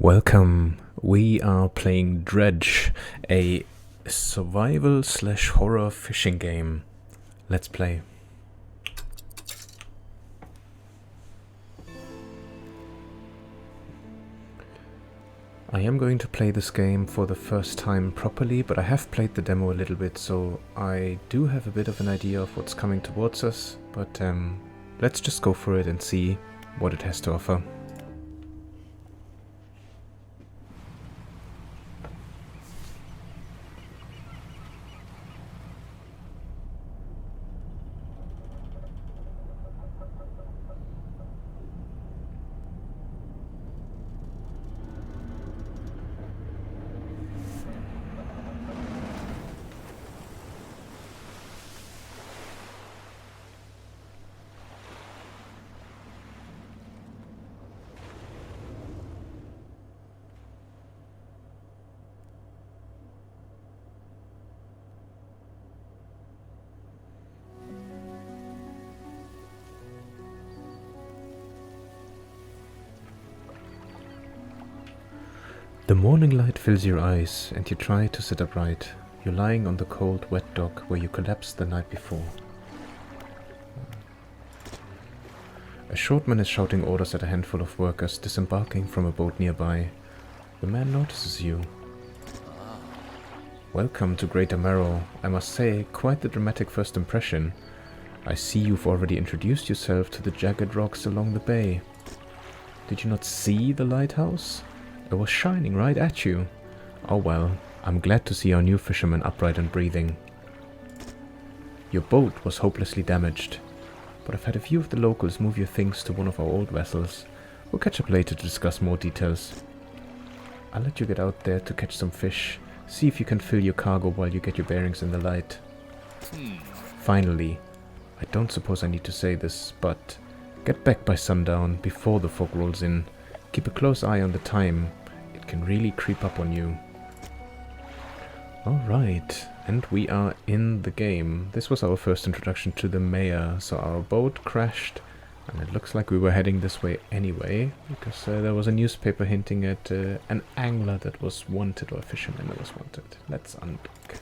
Welcome. We are playing Dredge, a survival/horror fishing game. Let's play. I am going to play this game for the first time properly, but I have played the demo a little bit, so I do have a bit of an idea of what's coming towards us, but let's just go for it and see what it has to offer. The morning light fills your eyes, and you try to sit upright. You're lying on the cold, wet dock where you collapsed the night before. A short man is shouting orders at a handful of workers disembarking from a boat nearby. The man notices you. Welcome to Greater Marrow. I must say, quite the dramatic first impression. I see you've already introduced yourself to the jagged rocks along the bay. Did you not see the lighthouse? It was shining right at you. Oh well, I'm glad to see our new fisherman upright and breathing. Your boat was hopelessly damaged, but I've had a few of the locals move your things to one of our old vessels. We'll catch up later to discuss more details. I'll let you get out there to catch some fish. See if you can fill your cargo while you get your bearings in the light. Finally, I don't suppose I need to say this, but get back by sundown before the fog rolls in. Keep a close eye on the time. It can really creep up on you. Alright, and we are in the game. This was our first introduction to the mayor, so our boat crashed, and it looks like we were heading this way anyway, because there was a newspaper hinting at an angler that was wanted, or a fisherman that was wanted. Let's undock.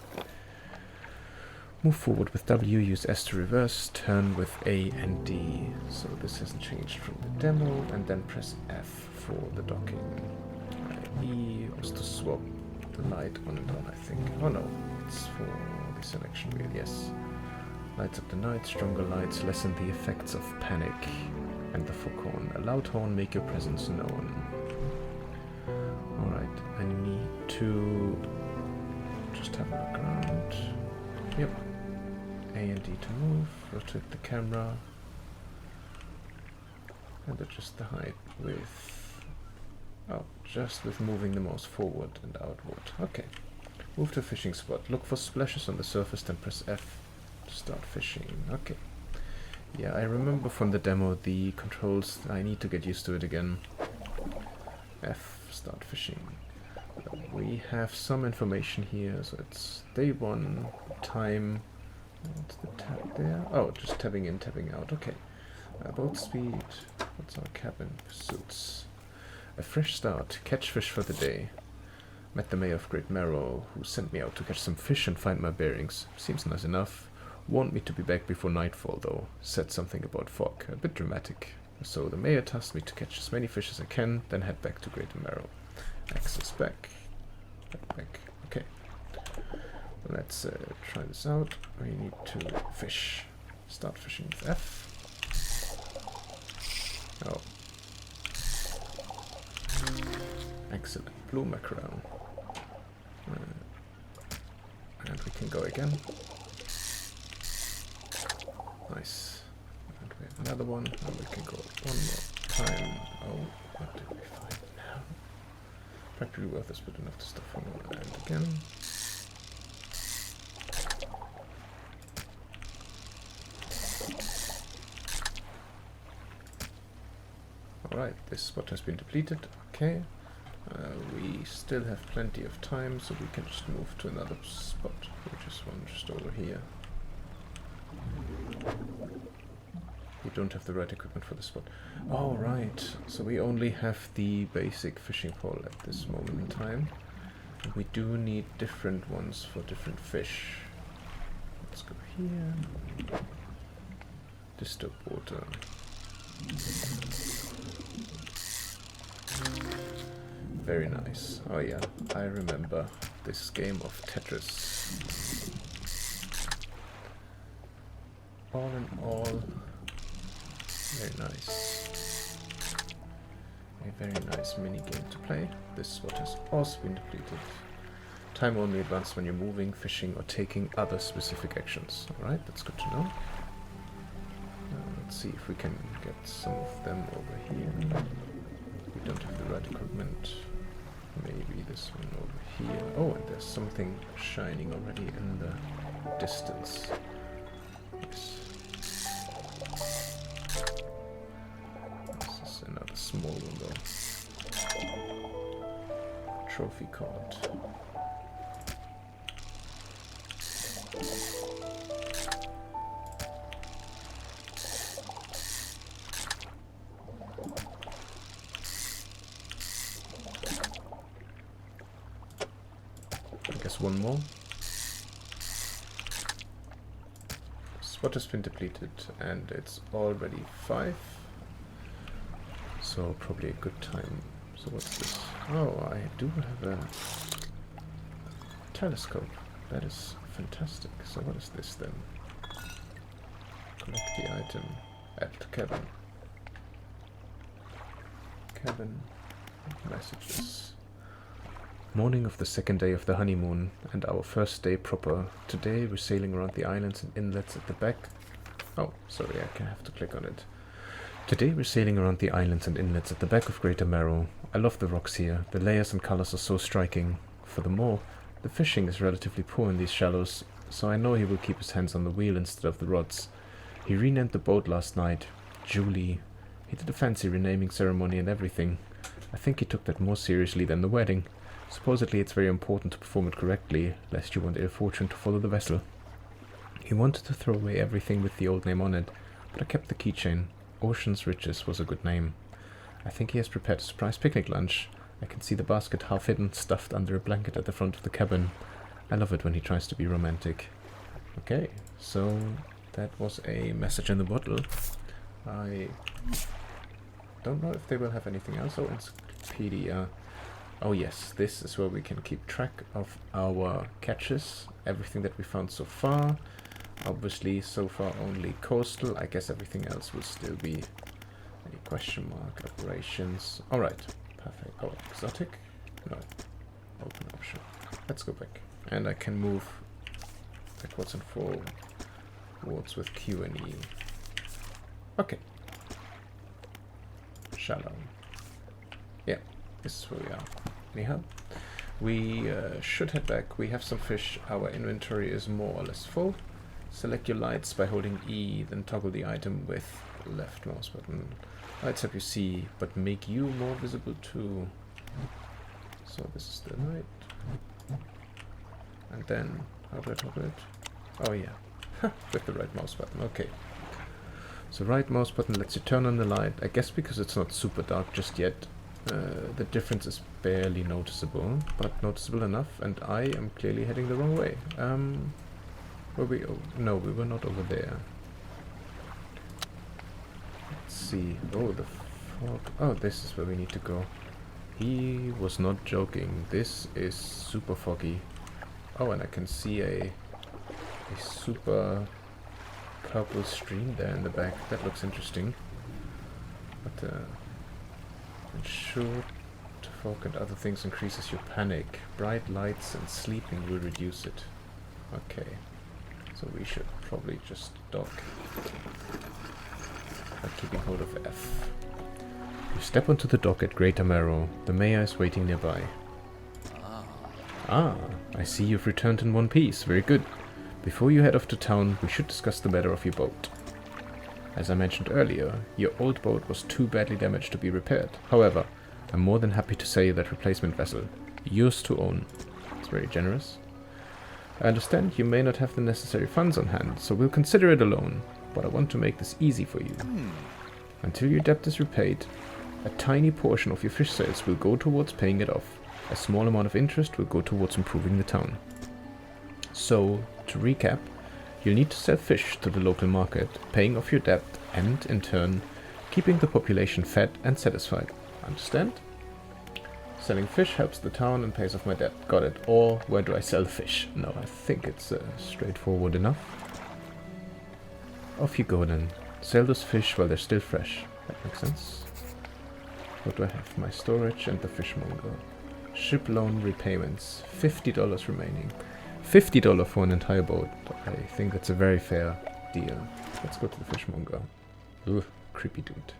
Move forward with W, use S to reverse, turn with A and D. So this hasn't changed from the demo, and then press F for the docking. E was to swap the light on and on, I think. Oh no, it's for the selection wheel, yes. Lights up the night, stronger lights lessen the effects of panic. And the foghorn. A loud horn, make your presence known. Alright, I need to just have a look around. Yep. A and D to move, rotate the camera, and adjust the height with, just with moving the mouse forward and outward. Okay, move to a fishing spot, look for splashes on the surface, then press F to start fishing. Okay, yeah, I remember from the demo the controls, I need to get used to it again. F, start fishing. We have some information here, so it's day 1, time. What's the tab there? Oh, just tabbing in, tabbing out. Okay. Boat speed. What's our cabin? Pursuits. A fresh start. Catch fish for the day. Met the mayor of Great Marrow, who sent me out to catch some fish and find my bearings. Seems nice enough. Warned me to be back before nightfall, though. Said something about fog. A bit dramatic. So the mayor tasked me to catch as many fish as I can, then head back to Greater Marrow. Access back. Back. Okay. Let's try this out. We need to fish. Start fishing with F. Oh. Excellent. Blue mackerel. And we can go again. Nice. And we have another one. And we can go one more time. Oh, what did we find now? Practically worthless, but enough to stop from one and again. Alright, this spot has been depleted. Okay. We still have plenty of time, so we can just move to another spot, which is one just over here. We don't have the right equipment for the spot. Oh, right. So we only have the basic fishing pole at this moment in time. And we do need different ones for different fish. Let's go here. Disturb water. Very nice. Oh yeah, I remember this game of Tetris. All in all, very nice. A very nice mini game to play. This spot has also been depleted. Time only advanced when you're moving, fishing, or taking other specific actions. Alright, that's good to know. Let's see if we can get some of them over here. We don't have the right equipment. Maybe this one over here. Oh, and there's something shining already in the distance. Yes. This is another small one though. Trophy card. I guess one more. Spot has been depleted and it's already 5. So probably a good time. So what's this? Oh, I do have a telescope. That is fantastic. So what is this then? Collect the item. Add to cabin. Cabin. Messages. Morning of the second day of the honeymoon, and our first day proper. Today we're sailing around the islands and inlets at the back. Oh, sorry, I have to click on it. Today we're sailing around the islands and inlets at the back of Greater Marrow. I love the rocks here. The layers and colors are so striking. Furthermore, the fishing is relatively poor in these shallows, so I know he will keep his hands on the wheel instead of the rods. He renamed the boat last night. Julie. He did a fancy renaming ceremony and everything. I think he took that more seriously than the wedding. Supposedly it's very important to perform it correctly, lest you want ill fortune to follow the vessel. He wanted to throw away everything with the old name on it, but I kept the keychain. Ocean's Riches was a good name. I think he has prepared a surprise picnic lunch. I can see the basket half hidden, stuffed under a blanket at the front of the cabin. I love it when he tries to be romantic. Okay, so that was a message in the bottle. I don't know if they will have anything else. Oh, encyclopedia. Oh yes, this is where we can keep track of our catches, everything that we found so far. Obviously, so far only coastal. I guess everything else will still be a question mark. Operations. Alright, perfect. Oh, exotic? No. Open option. Let's go back. And I can move backwards and forwards with Q and E. Okay. Shallow. Yeah, this is where we are. Anyhow, we should head back. We have some fish. Our inventory is more or less full. Select your lights by holding E, then toggle the item with left mouse button. Lights help you see, but make you more visible too. So this is the light. And then, how do I toggle it? Oh yeah, with the right mouse button, okay. So right mouse button lets you turn on the light. I guess because it's not super dark just yet, the difference is barely noticeable, but noticeable enough, and I am clearly heading the wrong way. Were we? Oh, no, we were not over there. Let's see. Oh, the fog. Oh, this is where we need to go. He was not joking. This is super foggy. Oh, and I can see a super purple stream there in the back. That looks interesting. But ensure to fog and other things increases your panic. Bright lights and sleeping will reduce it. Okay. So we should probably just dock by keeping hold of F. You step onto the dock at Greater Marrow. The mayor is waiting nearby. Ah, I see you've returned in one piece. Very good. Before you head off to town, we should discuss the matter of your boat. As I mentioned earlier, your old boat was too badly damaged to be repaired. However, I'm more than happy to say that replacement vessel. Yours to own. It's very generous. I understand you may not have the necessary funds on hand, so we'll consider it a loan. but I want to make this easy for you. Until your debt is repaid, a tiny portion of your fish sales will go towards paying it off. A small amount of interest will go towards improving the town. So, to recap, you'll need to sell fish to the local market, paying off your debt, and, in turn, keeping the population fed and satisfied. Understand? Selling fish helps the town and pays off my debt. Got it. Or, where do I sell the fish? No, I think it's straightforward enough. Off you go then. Sell those fish while they're still fresh. That makes sense. What do I have? My storage and the fishmonger. Ship loan repayments. $50 remaining. $50 for an entire boat. I think that's a very fair deal. Let's go to the fishmonger. Ugh, creepy dude.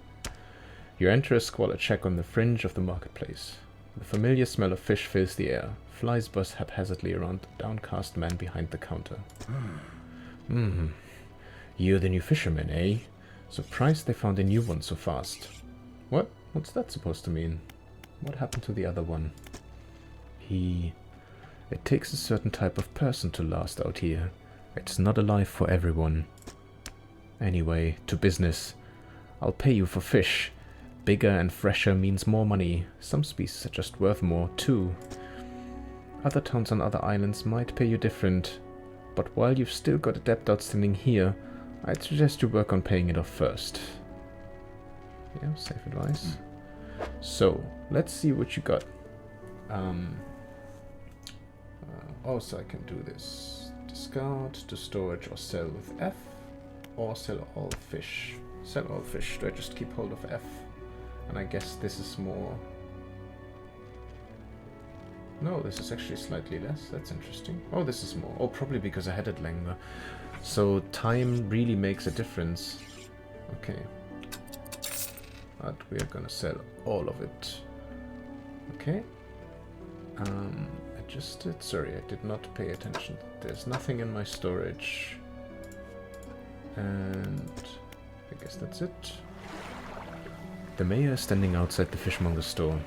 You enter a squalor check on the fringe of the marketplace. The familiar smell of fish fills the air. Flies buzz haphazardly around the downcast man behind the counter. You're the new fisherman, eh? Surprised they found a new one so fast. What? What's that supposed to mean? What happened to the other one? It takes a certain type of person to last out here. It's not a life for everyone. Anyway, to business. I'll pay you for fish. Bigger and fresher means more money. Some species are just worth more, too. Other towns on other islands might pay you different. But while you've still got a debt outstanding here, I'd suggest you work on paying it off first. Yeah, safe advice. So, let's see what you got. Also, I can do this. Discard to storage or sell with F. Or sell all fish. Sell all fish. Do I just keep hold of F? And I guess this is more... No, this is actually slightly less. That's interesting. Oh, this is more. Oh, probably because I had it longer. So time really makes a difference. Okay. But we are gonna sell all of it. Okay. Adjusted. Sorry, I did not pay attention. There's nothing in my storage. And I guess that's it. The mayor is standing outside the fishmonger's store.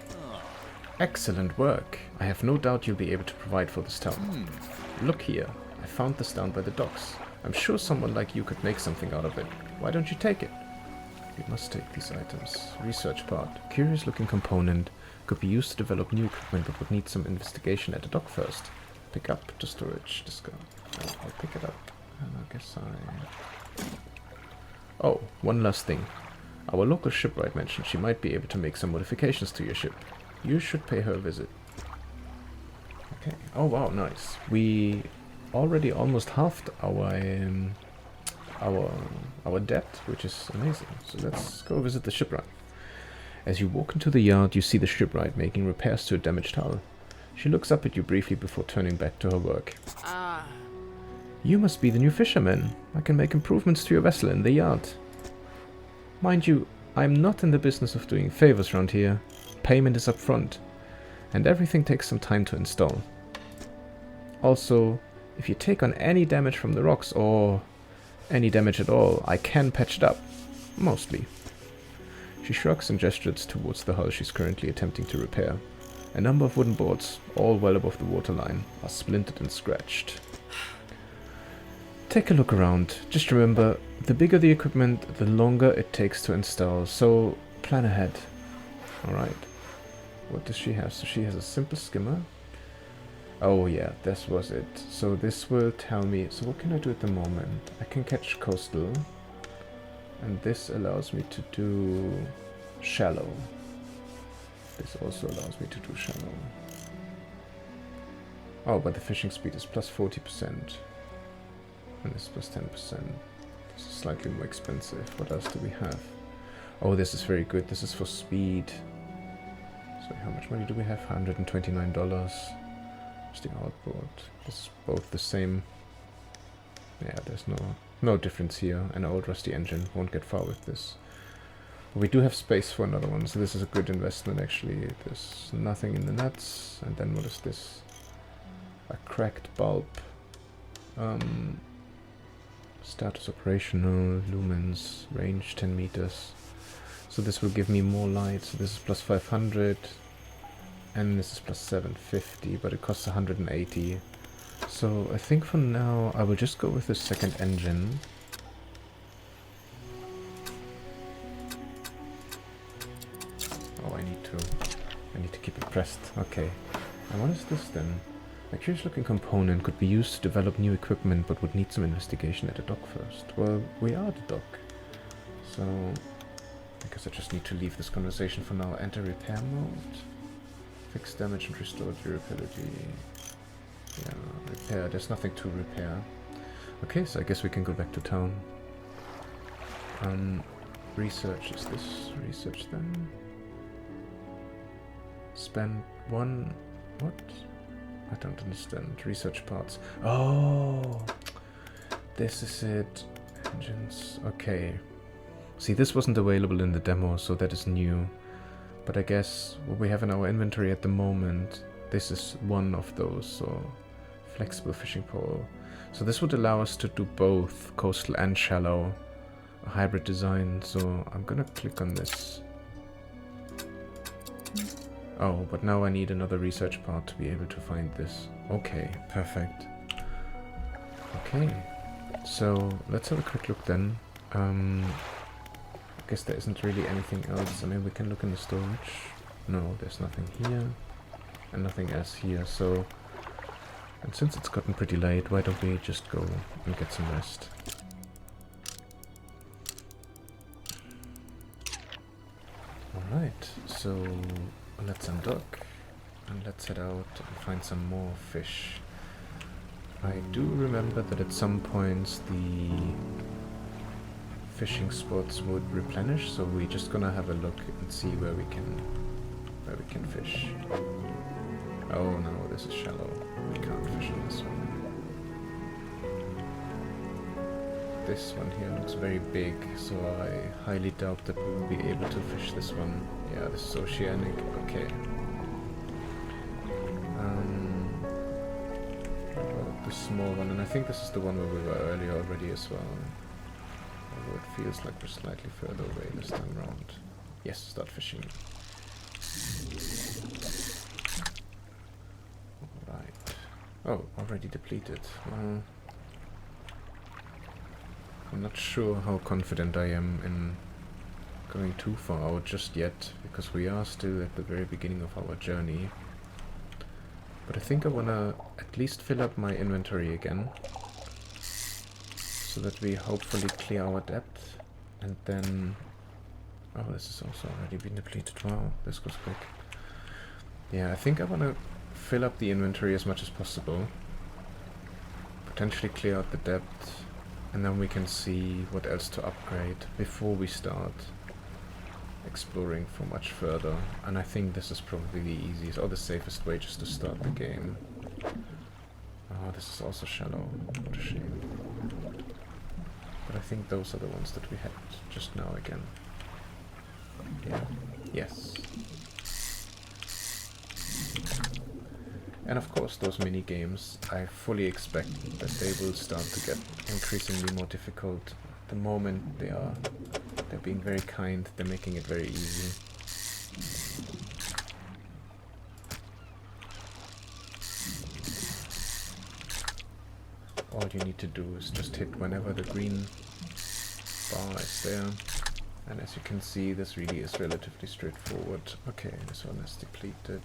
Excellent work. I have no doubt you'll be able to provide for this town. Look here. I found this down by the docks. I'm sure someone like you could make something out of it. Why don't you take it? You must take these items. Research part. Curious looking component. Could be used to develop new equipment but would need some investigation at the dock first. Pick up to storage. Discard. I'll pick it up. And I guess Oh, one last thing. Our local shipwright mentioned she might be able to make some modifications to your ship. You should pay her a visit. Okay. Oh wow, nice. We already almost halved our debt, which is amazing. So let's go visit the shipwright. As you walk into the yard, you see the shipwright making repairs to a damaged hull. She looks up at you briefly before turning back to her work. You must be the new fisherman. I can make improvements to your vessel in the yard. Mind you, I'm not in the business of doing favors around here. Payment is up front, and everything takes some time to install. Also, if you take on any damage from the rocks, or any damage at all, I can patch it up. Mostly. She shrugs and gestures towards the hull she's currently attempting to repair. A number of wooden boards, all well above the waterline, are splintered and scratched. Take a look around. Just remember, the bigger the equipment, the longer it takes to install, so plan ahead. Alright. What does she have? So she has a simple skimmer. Oh yeah, this was it. So this will tell me... So what can I do at the moment? I can catch coastal. And this allows me to do shallow. This also allows me to do shallow. Oh, but the fishing speed is plus 40%. And this is plus 10%. This is slightly more expensive. What else do we have? Oh, this is very good. This is for speed. So how much money do we have? $129. Rusting outboard. This is both the same. Yeah, there's no difference here. An old rusty engine won't get far with this. But we do have space for another one, so this is a good investment actually. There's nothing in the nuts. And then what is this? A cracked bulb. Status operational, lumens, range 10 meters. So this will give me more light. So this is plus 500. And this is plus 750, but it costs 180. So I think for now I will just go with the second engine. keep it pressed. Okay. And what is this then? A curious looking component could be used to develop new equipment, but would need some investigation at the dock first. Well, we are the dock. So, I guess I just need to leave this conversation for now. Enter repair mode. Fix damage and restore durability. Yeah, repair. There's nothing to repair. Okay, so I guess we can go back to town. Research. Is this research then? Spend one... What? I don't understand. Research parts. Oh! This is it. Engines. Okay. See, this wasn't available in the demo, so that is new. But I guess what we have in our inventory at the moment, this is one of those, so flexible fishing pole. So this would allow us to do both coastal and shallow, a hybrid design. So I'm gonna click on this. Oh, but now I need another research part to be able to find this. Okay, perfect. Okay, so let's have a quick look then. I guess there isn't really anything else. I mean, we can look in the storage. No, there's nothing here. And nothing else here, so... And since it's gotten pretty late, why don't we just go and get some rest? Alright, so let's undock. And let's head out and find some more fish. I do remember that at some points the fishing spots would replenish, so we're just gonna have a look and see where we can fish. Oh no, this is shallow. We can't fish in this one. This one here looks very big, so I highly doubt that we will be able to fish this one. Yeah, this is oceanic. Okay. What about the small one? And I think this is the one where we were earlier already as well. Although it feels like we're slightly further away this time around. Yes, start fishing. Alright. Oh, already depleted. Well, I'm not sure how confident I am in going too far out just yet, because we are still at the very beginning of our journey. But I think I want to at least fill up my inventory again, so that we hopefully clear our depth, and then... Oh, this is also already been depleted. Wow, this goes quick. Yeah, I think I want to fill up the inventory as much as possible, potentially clear out the depth, and then we can see what else to upgrade before we start exploring for much further. And I think this is probably the easiest or the safest way just to start the game. Oh, this is also shallow. What a shame. But I think those are the ones that we had just now again. Yeah. Yes. And of course, those mini games, I fully expect that they will start to get increasingly more difficult. At the moment, they're being very kind. They're making it very easy. All you need to do is just hit whenever the green bar is there. And as you can see, this really is relatively straightforward. Okay, this one is depleted.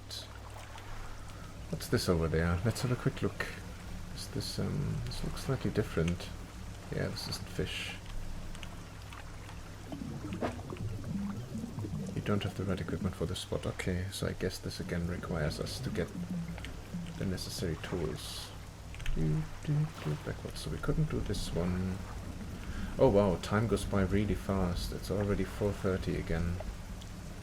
What's this over there? Let's have a quick look. Is this, this looks slightly different. Yeah, this isn't fish. You don't have the right equipment for this spot. Okay, so I guess this again requires us to get the necessary tools. Backwards, so we couldn't do this one. Oh wow, time goes by really fast. It's already 4:30 again.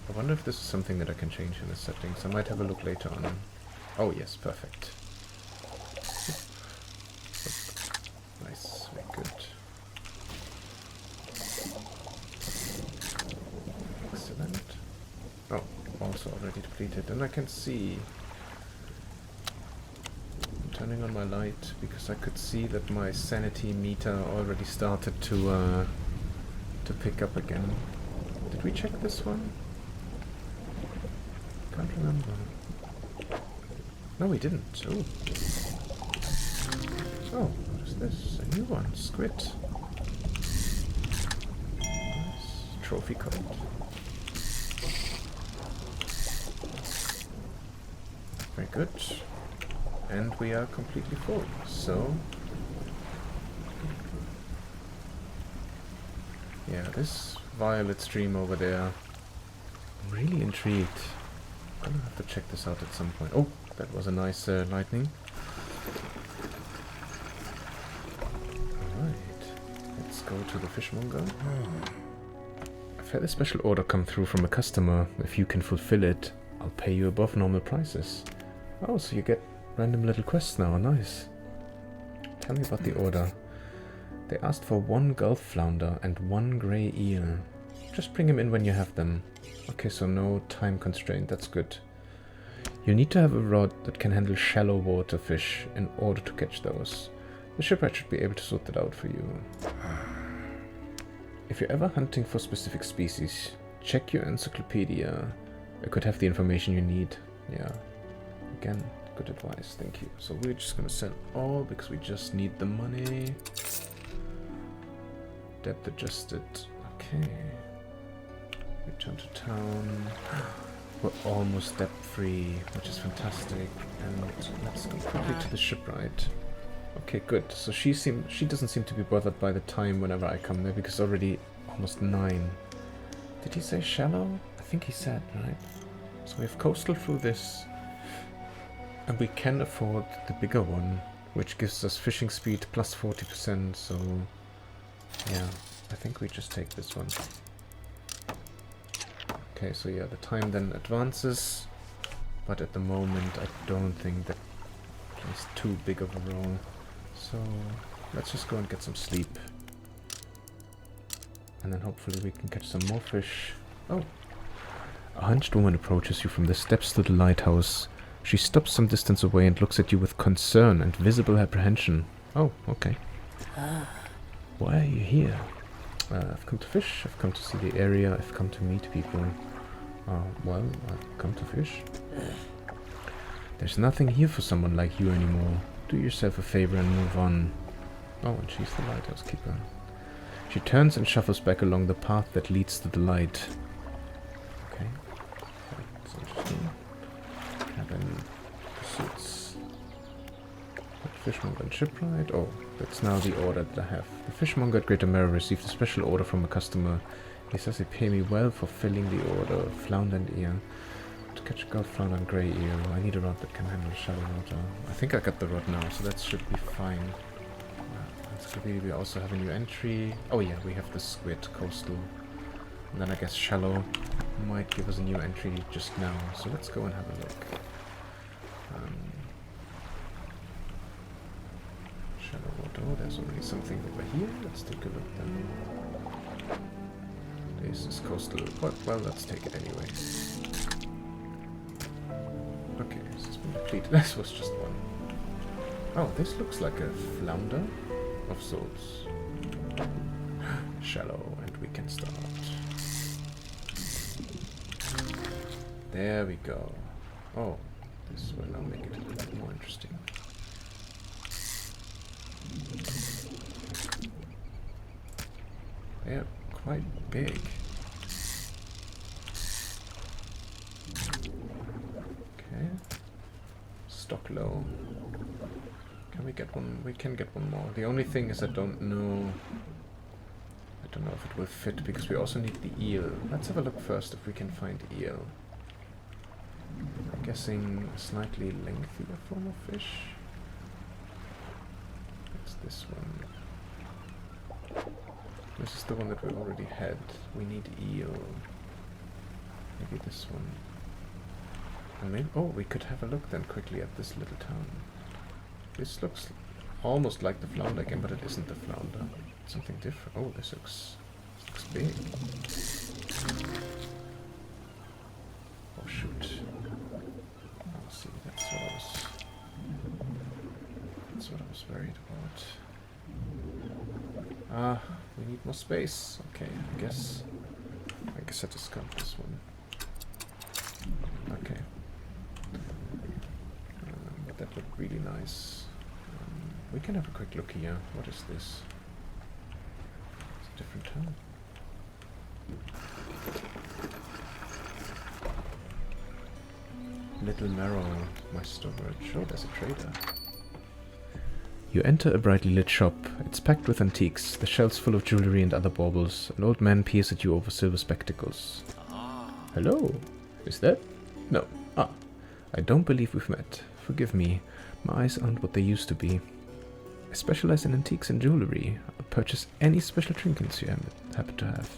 I wonder if this is something that I can change in the settings. I might have a look later on. Oh yes, perfect. Nice, very good. Excellent. Oh, also already depleted. And I can see... I'm turning on my light because I could see that my sanity meter already started to pick up again. Did we check this one? Can't remember. No, we didn't. Oh. Oh, what is this? A new one. Squid. Nice. Trophy code. Very good. And we are completely full, so... Yeah, this violet stream over there, I'm really intrigued. I'm gonna have to check this out at some point. Oh, that was a nice lightning. Alright, let's go to the fishmonger. I've had a special order come through from a customer. If you can fulfill it, I'll pay you above normal prices. Oh, so you get random little quests now, nice. Tell me about the order. They asked for 1 gulf flounder and 1 grey eel. Just bring them in when you have them. Okay, so no time constraint, that's good. You need to have a rod that can handle shallow water fish in order to catch those. The shipwright should be able to sort that out for you. If you're ever hunting for specific species, check your encyclopedia. It could have the information you need. Yeah. Again, good advice, thank you. So we're just gonna sell all because we just need the money. Depth adjusted. Okay. Return to town. We're almost debt free, which is fantastic. And let's go quickly to the shipwright. Okay, good. So she doesn't seem to be bothered by the time whenever I come there because it's already almost 9. Did he say shallow? I think he said, right? So we have coastal through this. And we can afford the bigger one, which gives us fishing speed plus 40%, so yeah, I think we just take this one. Okay, so yeah, the time then advances, but at the moment I don't think that plays too big of a role. So let's just go and get some sleep. And then hopefully we can catch some more fish. Oh! A hunched woman approaches you from the steps to the lighthouse. She stops some distance away and looks at you with concern and visible apprehension. Oh, okay. Why are you here? I've come to fish, I've come to see the area, I've come to meet people. Well, I've come to fish. There's nothing here for someone like you anymore. Do yourself a favor and move on. Oh, and she's the lighthouse keeper. She turns and shuffles back along the path that leads to the light. Okay. That's interesting. Cabin, pursuits. Fishmonger and shipwright. Oh, that's now the order that I have. The fishmonger at Greater Mirror received a special order from a customer. He says they pay me well for filling the order. Flounder and eel. To catch a gulf flounder and grey eel. I need a rod that can handle shallow water. I think I got the rod now, so that should be fine. We also have a new entry. Oh yeah, we have the squid coastal. And then I guess shallow might give us a new entry just now. So let's go and have a look. Shallow water. Oh, there's already something over here. Let's take a look then. This is coastal. Well, let's take it anyway. Okay, this has been depleted. This was just one. Oh, this looks like a flounder of sorts. Shallow, and we can start. There we go. Oh, this will now make it a little bit more interesting. They're quite big. Okay. Stock low. Can we get one? We can get one more. The only thing is I don't know if it will fit because we also need the eel. Let's have a look first if we can find eel. I'm guessing a slightly lengthier form of fish. It's this one. This is the one that we already had. We need eel. Maybe this one. And maybe, oh, we could have a look then quickly at this little town. This looks almost like the flounder again, but it isn't the flounder. It's something different. Oh, this looks big. Oh shoot. Oh, see, that's what I was worried about. We need more space. Okay, I guess I just got this one. Okay. But that looked really nice. We can have a quick look here. What is this? It's a different town. Little Marrow, my storage. Oh, there's a trader. You enter a brightly lit shop. It's packed with antiques, the shelves full of jewelry and other baubles. An old man peers at you over silver spectacles. Hello? Is that? No. Ah. I don't believe we've met. Forgive me. My eyes aren't what they used to be. I specialize in antiques and jewelry. I'll purchase any special trinkets you happen to have.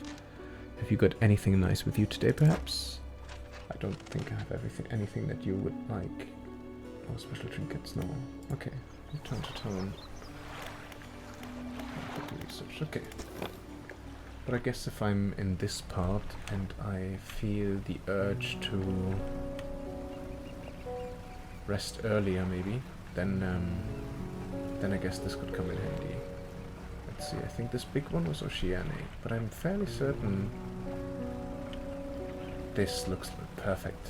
Have you got anything nice with you today, perhaps? I don't think I have anything that you would like. Oh, special trinkets, no. Okay. Return to town. Research. Okay. But I guess if I'm in this part and I feel the urge to rest earlier, maybe, then I guess this could come in handy. Let's see. I think this big one was Oceanic, but I'm fairly certain this looks perfect.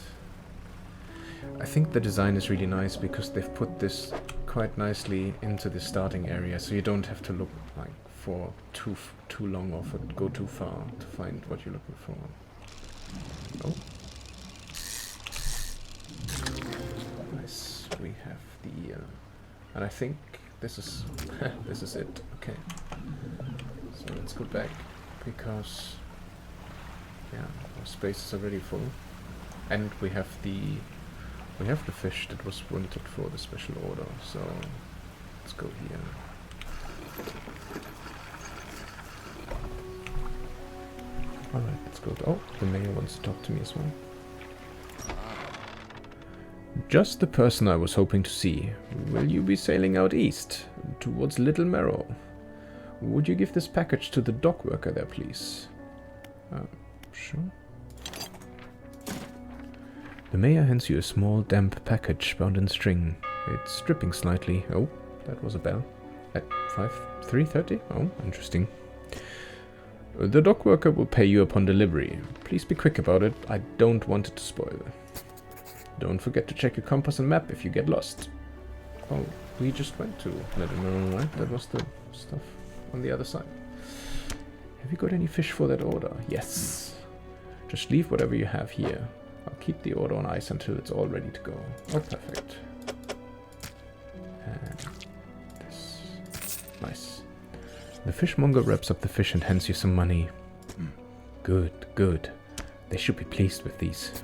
I think the design is really nice because they've put this quite nicely into the starting area, so you don't have to look like for too long or go too far to find what you're looking for. Oh, nice. We have the, and I think this is this is it. Okay, so let's go back because yeah, our space is already full, and we have the fish that was wanted for the special order, so let's go here. Alright, let's go. Oh, the mayor wants to talk to me as well. Just the person I was hoping to see. Will you be sailing out east, towards Little Marrow? Would you give this package to the dock worker there, please? Sure. The mayor hands you a small, damp package bound in string. It's dripping slightly. Oh, that was a bell. At 3:30? Oh, interesting. The dock worker will pay you upon delivery. Please be quick about it. I don't want it to spoil. Don't forget to check your compass and map if you get lost. Oh, we just went to Little Marrow, right? That was the stuff on the other side. Have you got any fish for that order? Yes. Just leave whatever you have here. I'll keep the order on ice until it's all ready to go. Oh, perfect. And this. Nice. The fishmonger wraps up the fish and hands you some money. Good, good. They should be pleased with these.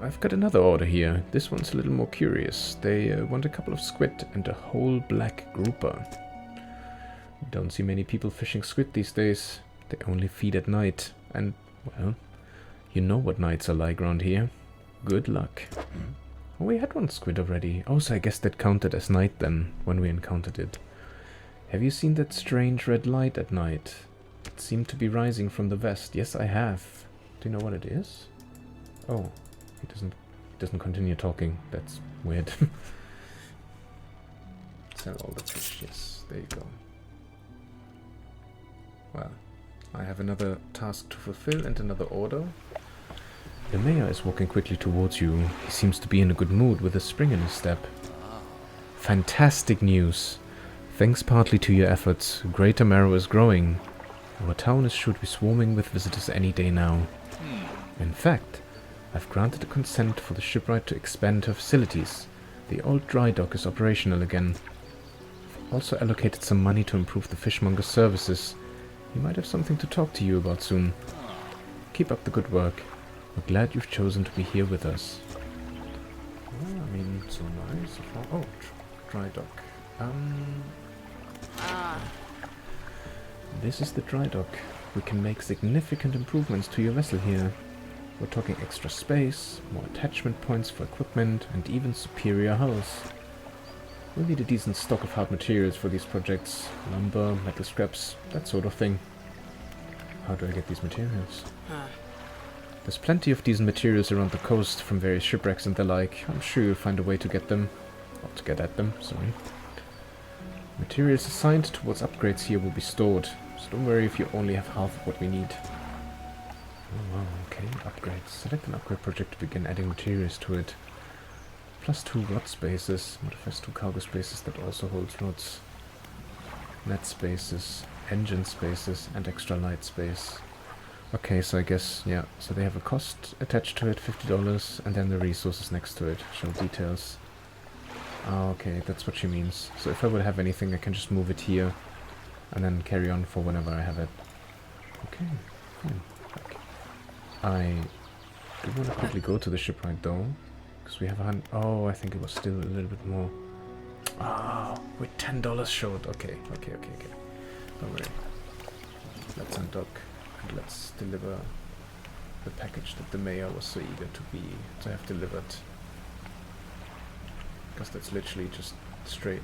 I've got another order here. This one's a little more curious. They want a couple of squid and a whole black grouper. Don't see many people fishing squid these days. They only feed at night. And, well, you know what nights are like around here. Good luck. Oh, we had one squid already. Oh, so I guess that counted as night then, when we encountered it. Have you seen that strange red light at night? It seemed to be rising from the west. Yes, I have. Do you know what it is? Oh, he doesn't continue talking. That's weird. Sell all the fish. Yes, there you go. Well, I have another task to fulfill and another order. The mayor is walking quickly towards you. He seems to be in a good mood with a spring in his step. Fantastic news. Thanks partly to your efforts, Greater Marrow is growing. Our town is sure to be swarming with visitors any day now. In fact, I've granted a consent for the shipwright to expand her facilities. The old dry dock is operational again. I've also allocated some money to improve the fishmonger's services. He might have something to talk to you about soon. Keep up the good work. We're glad you've chosen to be here with us. Oh, I mean, so nice. Oh, dry dock. This is the dry dock. We can make significant improvements to your vessel here. We're talking extra space, more attachment points for equipment, and even superior hulls. We'll need a decent stock of hard materials for these projects. Lumber, metal scraps, that sort of thing. How do I get these materials? There's plenty of decent materials around the coast from various shipwrecks and the like. I'm sure you'll find a way to get them. Or to get at them, sorry. Materials assigned towards upgrades here will be stored, so don't worry if you only have half of what we need. Oh wow, okay, upgrades. Select an upgrade project to begin adding materials to it. +2 rod spaces, modifies 2 cargo spaces that also holds rods. Net spaces, engine spaces, and extra light space. Okay, so I guess, yeah, so they have a cost attached to it, $50, and then the resources next to it, show details. Ah, okay, that's what she means. So if I would have anything, I can just move it here, and then carry on for whenever I have it. Okay, fine. I do want to quickly go to the shipwright though, because we have oh, I think it was still a little bit more. Ah, with $10 short. Okay. Don't worry. Let's undock and let's deliver the package that the mayor was so eager to have delivered. Because that's literally just straight.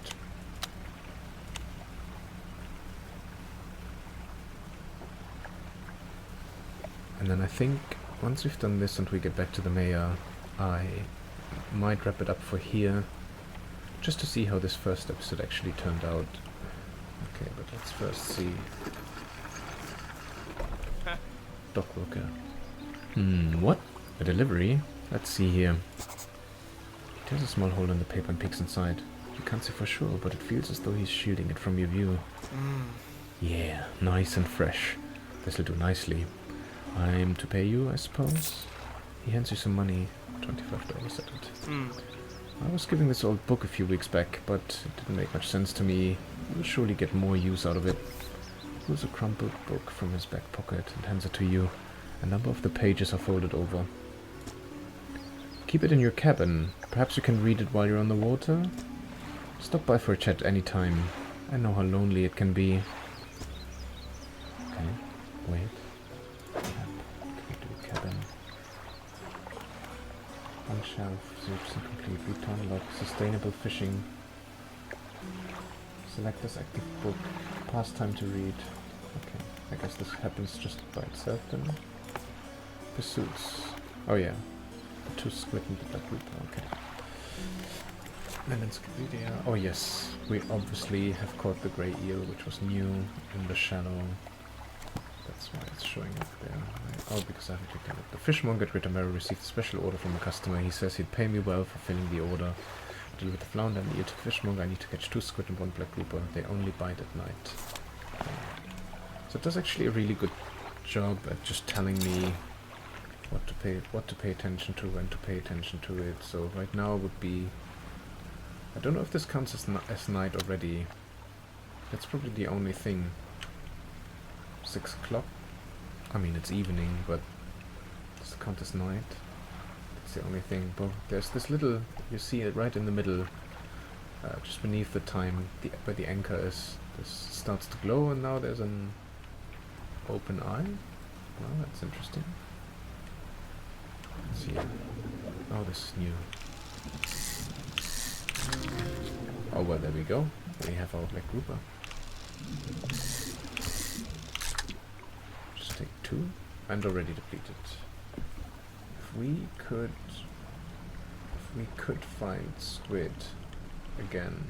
And then I think once we've done this and we get back to the mayor, I might wrap it up for here, just to see how this first episode actually turned out. Okay, but let's first see. Dock worker. What? A delivery? Let's see here. There's a small hole in the paper and peeks inside. You can't see for sure, but it feels as though he's shielding it from your view. Yeah, nice and fresh. This'll do nicely. I'm to pay you, I suppose? He hands you some money. $25 at it. I was giving this old book a few weeks back, but it didn't make much sense to me. You'll surely get more use out of it. He pulls a crumpled book from his back pocket and hands it to you. A number of the pages are folded over. Keep it in your cabin. Perhaps you can read it while you're on the water? Stop by for a chat any time. I know how lonely it can be. Okay, wait. Cabin. One shelf, zips incomplete, read to unlock, sustainable fishing. Select this active book, pastime to read. Okay, I guess this happens just by itself then. Pursuits. Oh yeah, the two squid and the black reaper, okay. And encyclopedia. Oh yes, we obviously have caught the grey eel, which was new in the shallow. That's why it's showing up there. Oh, because I haven't clicked on it. The fishmonger at Ritamero received a special order from a customer. He says he'd pay me well for filling the order. To deliver the flounder and the eel to fishmonger, I need to catch 2 squid and 1 black grouper. They only bite at night. So it does actually a really good job at just telling me what to pay attention to, when to pay attention to it. So right now would be... I don't know if this counts as night already. That's probably the only thing. 6 o'clock. I mean, it's evening, but does it count as night? That's the only thing. But there's this little, you see it right in the middle, just beneath the time, where the anchor is. This starts to glow, and now there's an open eye. Well, that's interesting. Let's see. Oh, this is new. Oh, well, there we go. We have our black grouper. Take 2 and already depleted. If we could find squid again,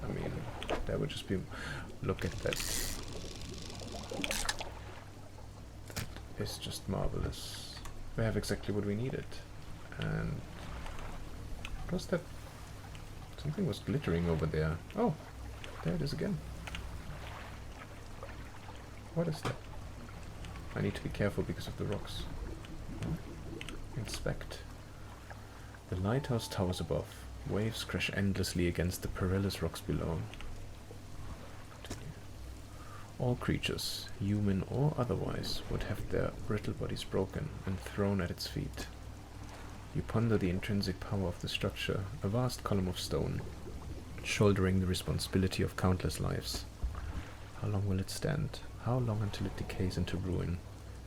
I mean, that would just be... Look at that. That is just marvelous. We have exactly what we needed. And plus that something was glittering over there. Oh, there it is again. What is that? I need to be careful because of the rocks. Inspect. The lighthouse towers above. Waves crash endlessly against the perilous rocks below. All creatures, human or otherwise, would have their brittle bodies broken and thrown at its feet. You ponder the intrinsic power of the structure, a vast column of stone, shouldering the responsibility of countless lives. How long will it stand? How long until it decays into ruin,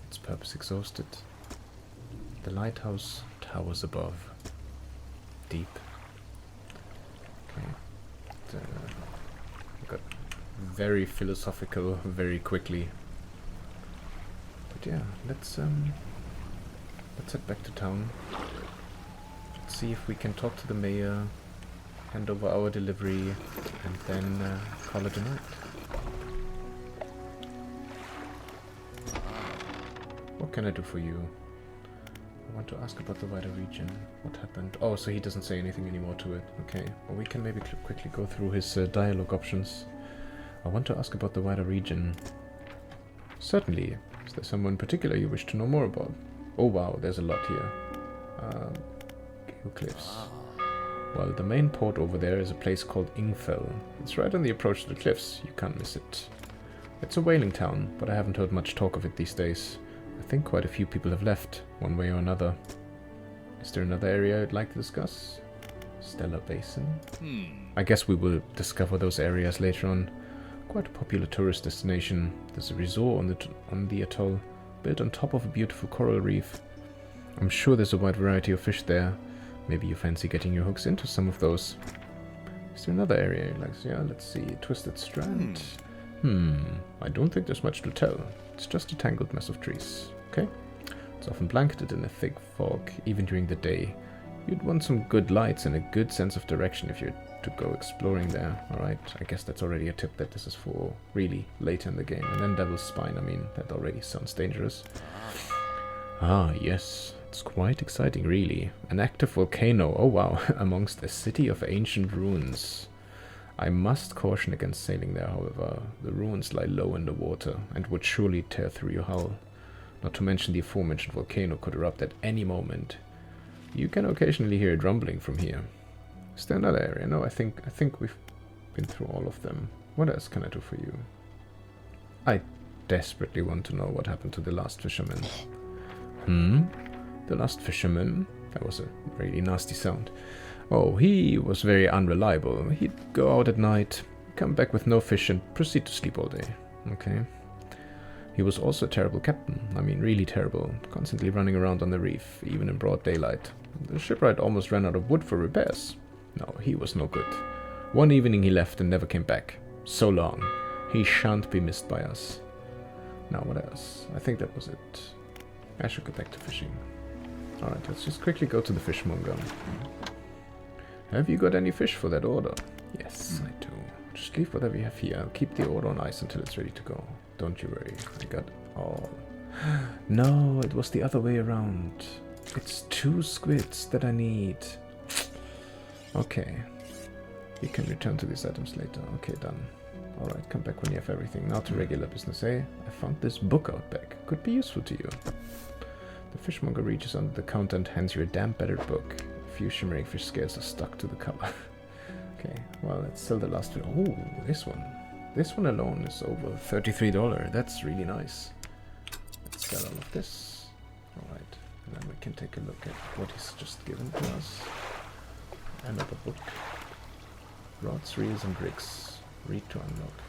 its purpose exhausted? The lighthouse towers above. Deep. Okay. Got very philosophical very quickly. But yeah, let's head back to town. Let's see if we can talk to the mayor, hand over our delivery, and then call it a night. What can I do for you? I want to ask about the wider region. What happened? Oh, so he doesn't say anything anymore to it. Okay. Well, we can maybe quickly go through his dialogue options. I want to ask about the wider region. Certainly. Is there someone in particular you wish to know more about? Oh wow, there's a lot here. Cliffs. Well, the main port over there is a place called Ingfell. It's right on the approach to the cliffs. You can't miss it. It's a whaling town, but I haven't heard much talk of it these days. I think quite a few people have left, one way or another. Is there another area I'd like to discuss? Stellar Basin? I guess we will discover those areas later on. Quite a popular tourist destination. There's a resort on the atoll, built on top of a beautiful coral reef. I'm sure there's a wide variety of fish there. Maybe you fancy getting your hooks into some of those. Is there another area you'd like to see? Yeah, let's see. Twisted Strand. I don't think there's much to tell. It's just a tangled mess of trees. Okay? It's often blanketed in a thick fog, even during the day. You'd want some good lights and a good sense of direction if you're to go exploring there. Alright, I guess that's already a tip that this is for really late in the game. And then Devil's Spine, I mean, that already sounds dangerous. Ah, yes. It's quite exciting, really. An active volcano, oh wow, amongst a city of ancient ruins. I must caution against sailing there, however. The ruins lie low in the water and would surely tear through your hull. Not to mention the aforementioned volcano could erupt at any moment. You can occasionally hear it rumbling from here. Is there another area? No, I think we've been through all of them. What else can I do for you? I desperately want to know what happened to the last fisherman. The last fisherman? That was a really nasty sound. Oh, he was very unreliable. He'd go out at night, come back with no fish and proceed to sleep all day. Okay. He was also a terrible captain. I mean, really terrible. Constantly running around on the reef, even in broad daylight. The shipwright almost ran out of wood for repairs. No, he was no good. One evening he left and never came back. So long. He shan't be missed by us. Now, what else? I think that was it. I should go back to fishing. Alright, let's just quickly go to the fishmonger. Have you got any fish for that order? Yes, I do. Just leave whatever you have here. I'll keep the order on ice until it's ready to go. Don't you worry. I got all. No, it was the other way around. It's 2 squids that I need. Okay. You can return to these items later. Okay, done. Alright, come back when you have everything. Now to regular business, eh? I found this book out back. Could be useful to you. The fishmonger reaches under the counter and hands you a damp battered book. A few shimmering fish scales are stuck to the cover. Okay, well, let's sell the last one. Oh, this one. This one alone is over $33. That's really nice. Let's sell all of this. Alright, and then we can take a look at what he's just given to us. Another book. Rods, reels, and rigs. Read to unlock.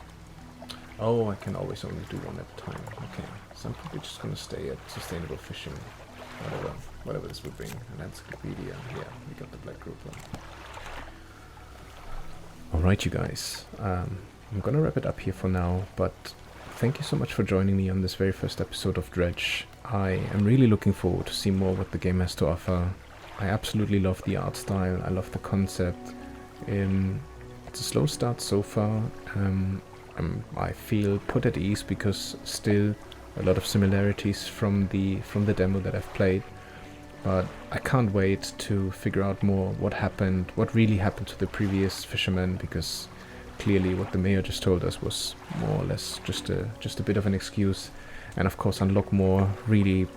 Oh, I can always only do one at a time. Okay, so I'm probably just going to stay at sustainable fishing. Whatever this would bring. An encyclopedia. Yeah, we got the black group one. Alright, you guys. I'm going to wrap it up here for now, but thank you so much for joining me on this very first episode of Dredge. I am really looking forward to see more what the game has to offer. I absolutely love the art style. I love the concept. It's a slow start so far. I feel put at ease because still a lot of similarities from the demo that I've played, but I can't wait to figure out more what really happened to the previous fishermen, because clearly what the mayor just told us was more or less just a bit of an excuse, and of course unlock more, really,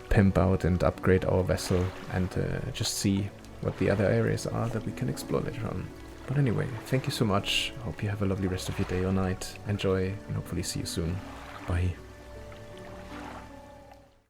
pimp out and upgrade our vessel and just see what the other areas are that we can explore later on. But anyway, thank you so much. Hope you have a lovely rest of your day or night. Enjoy, and hopefully see you soon. Bye.